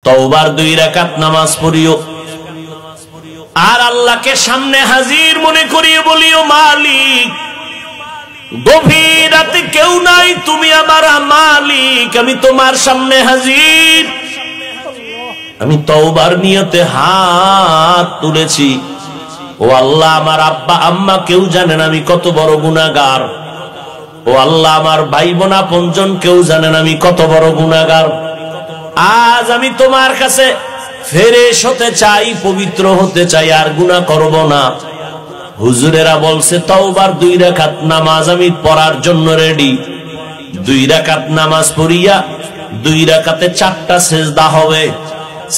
তওবার 2 রাকাত নামাজ পড়িও আর আল্লাহকে সামনে হাজির মনে করিয়ে বলিও, মালিক গভীর রাতে কেউ নাই, তুমি আমার মালিক, আমি তোমার সামনে হাজির, আমি তওবার নিয়তে হাত তুলেছি। ও আল্লাহ, আমার আব্বা আম্মা কেউ জানেন আমি কত বড় গুনাহগার। ও আল্লাহ, আমার ভাই বোন আপনজন কেউ জানেন আমি কত বড় গুনাহগার। আজ আমি তোমার কাছে ফেরেশ হতে চাই, পবিত্র হতে চাই, আর গুনাহ করব না। হুজুরেরা বলছে তওবার 2 রাকাত নামাজ আমি পড়ার জন্য রেডি। 2 রাকাত নামাজ পড়িয়া 2 রাকাতে 4টা সেজদা হবে।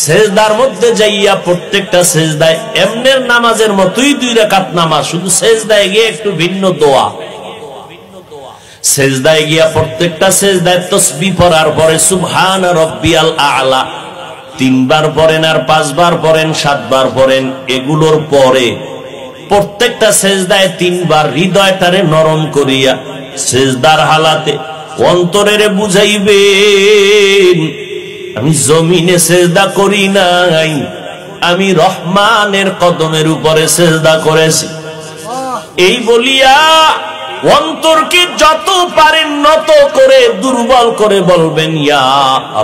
সেজদার মধ্যে যাইয়া প্রত্যেকটা সেজদায় এমনের নামাজের মতোই 2 রাকাত নামাজ, শুধু সেজদায় গিয়ে একটু ভিন্ন দোয়া। সেজদায় গিয়া প্রত্যেকটা সেজদায় তাসবিহ পড়ার পরে সুবহান রাব্বিয়াল আ'লা 3 বার পড়েন, আর 5 বার পড়েন, 7 বার পড়েন। এগুলোর পরে প্রত্যেকটা সেজদায় 3 বার হৃদয়টারে নরম করিয়া সেজদার হালাতে অন্তরেরে বুঝাইবেন, আমি জমিনে সেজদা করি নাই, আমি রহমানের কদমের উপরে সেজদা করেছি। এই বলিয়া অন্তরকে যত পারেন নত করে দুর্বল করে বলবেন, ইয়া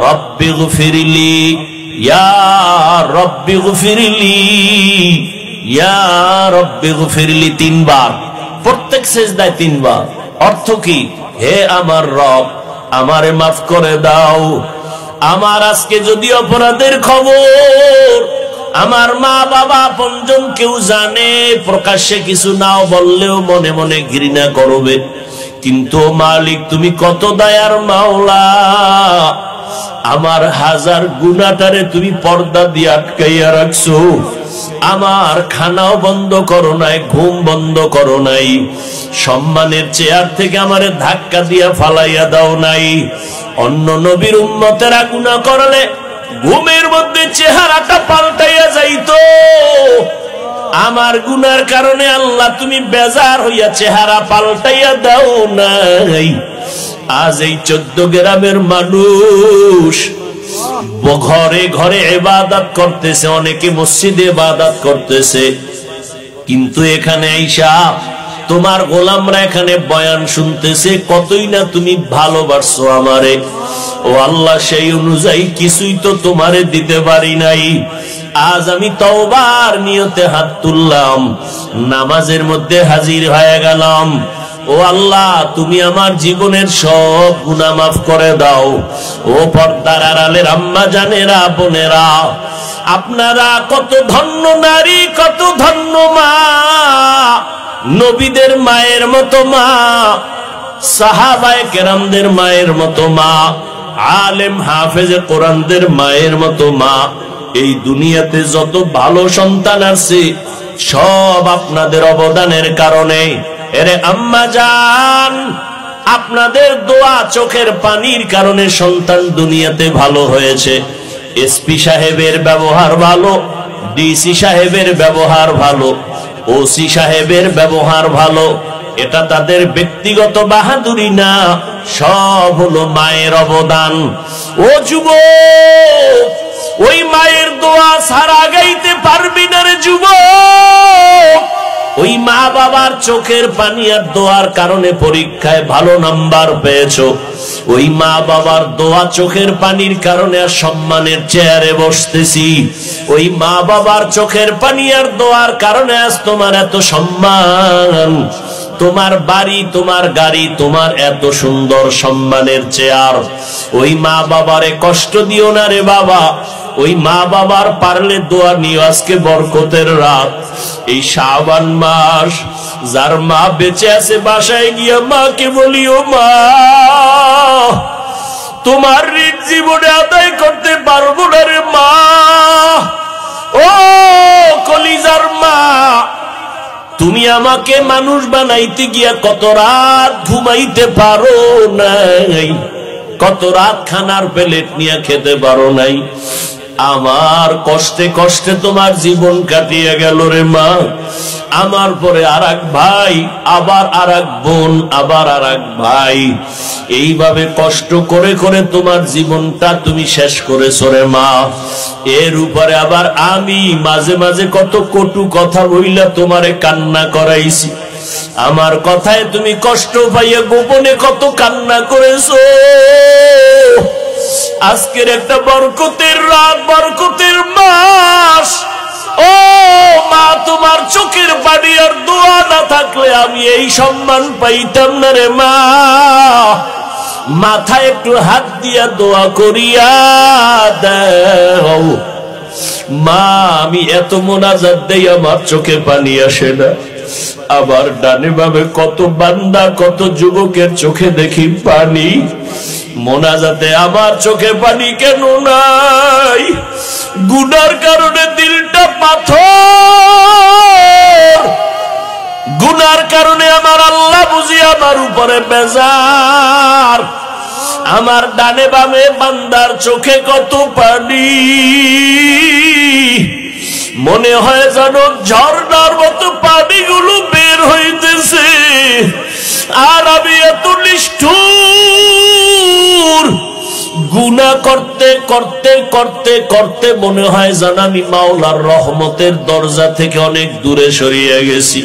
রব্বি গফিরলি, ইয়া রব্বি গফিরলি, ইয়া রব্বি গফিরলি 3 বার, প্রত্যেক সেজদায় 3 বার। অর্থ কি? হে আমার রব, আমারে মাফ করে দাও। আমার আজকে যদি অপরাধের খবর আমার মা বাবা আপনজন কেউ জানে, প্রকাশ্যে কিছু নাও বললেও মনে মনে ঘৃণা করবে, কিন্তু মালিক তুমি কত দয়ার মাওলা, আমার 1000 গুনাহটারে তুমি পর্দা দিয়ে আটকাইয়া রাখছো। আমার খানাও বন্ধ করো নাই, ঘুম বন্ধ করো নাই, সম্মানের চেয়ার থেকে আমারে ধাক্কা দিয়া ফালাইয়া দাও নাই। অন্য নবীর উম্মতেরা গুনাহ করলে ঘুমের মধ্যে চেহারাটা পাল্টাইয়া যাইতো, আমার গুনার কারণে আল্লাহ তুমি বেজার হইয়া চেহারা পাল্টাইয়া দাও নাই। আজ এই 14 গ্রামের মানুষ ঘরে ঘরে ইবাদত করতেছে, অনেকে মসজিদে ইবাদত করতেছে, কিন্তু এখানে আইসা তোমার গোলামরা এখানে বয়ান শুনতেছে, কতই না তুমি ভালোবাসছো আমারে। ও আল্লাহ, সেই অনুযায়ী কিছুই তো তোমারে দিতে পারি নাই। আজ আমি তওবার নিয়তে হাত তুললাম, নামাজের মধ্যে হাজির হয়ে গেলাম। ও আল্লাহ, তুমি আমার জীবনের সব গুনাহ মাফ করে দাও। ও পর্দার আড়ালের আম্মা জানেরা, বোনেরা, আপনারা কত ধন্য নারী, কত ধন্য মা, নবীদের মায়ের মতো মা, সাহাবায়ে কেরামদের মায়ের মতো মা, আলেম হাফেজে কোরআনদের মায়ের মতো মা। এই দুনিয়াতে যত ভালো সন্তান আছে সব আপনাদের অবদানের কারণে। এরে আম্মা জান, আপনাদের দোয়া চোখের পানির কারণে সন্তান দুনিয়াতে ভালো হয়েছে। এসপি সাহেবের ব্যবহার ভালো, ডিসি সাহেবের ব্যবহার ভালো, ওসি সাহেবের ব্যবহার ভালো, এটা তাদের ব্যক্তিগত বাহাদুরি না, সব হলো মায়ের অবদান। ও যুবক, ওই মায়ের দোয়া ছাড়া গাইতে পারবি না রে যুবক। ওই মা বাবার চোখের পানি আর দোয়ার কারণে পরীক্ষায় ভালো নাম্বার পেয়েছো, ওই মা বাবার দোয়া চোখের পানির কারণে আর সম্মানের চেয়ারে বসতেছি। ওই মা বাবার চোখের পানি আর দোয়ার কারণে আজ তোমার এত সম্মান, তোমার বাড়ি, তোমার গাড়ি, তোমার এত সুন্দর সম্মানের চেয়ার। ওই মা বাবারে কষ্ট দিও না রে বাবা। ওই মা বাবার পারলে দোয়া নিও। আজকে বরকতের রাত, এই শাবান মাস, যার মা বেঁচে আছে বাসায় গিয়া মাকে বলিও, মা তোমার ঋণ জীবনে আদায় করতে পারবো না রে মা। ও কলিজার মা, তুমি আমাকে মানুষ বানাইতে গিয়া কত রাত ঘুমাইতে পারো নাই, কত রাত খানার প্লেট নিয়ে খেতে পারো নাই। আমার কষ্টে কষ্টে তোমার জীবন কাটিয়ে গেল রে মা। আমার পরে আর এক ভাই, আবার আর এক বোন, আবার আর এক ভাই, এইভাবে কষ্ট করে করে তোমার জীবনটা তুমি শেষ করেছো রে মা। এর উপরে আবার আমি মাঝে মাঝে কত কটু কথা বইলা তোমারে কান্না করাইছি। আমার কথায় তুমি কষ্ট পাইয়া গোপনে কত কান্না করেছো। আজকের একটা বরকতের রাত, বরকতের মাস। ও মা, তোমার চোখের পানি আর দোয়া না থাকলে আমি এই সম্মান পাইতাম না রে মা। মাথায় একটু হাত দিয়া দোয়া করিয়া দাও মা। আমি এত মোনাজাত দেই আমার চোখে পানি আসে না। আবার ডানে বামে কত বান্দা, কত যুবকের চোখে দেখি পানি, মোনাজাতে আমার চোখে পানি কেন নাই? গুনার কারণে দিলটা পাথর, গুনার কারণে আমার আল্লাহ বুঝি আমার উপরে বেজার। আমার ডানে বামে বান্দার চোখে কত পানি, মনে হয় যেন ঝর্ণার মতো পানিগুলো বের হইতেছে। আর আমি এত নিষ্ঠুর, গুনাহ করতে করতে করতে করতে মনে হয় যেন আমি মাওলার রহমতের দরজা থেকে অনেক দূরে সরিয়ে গেছি।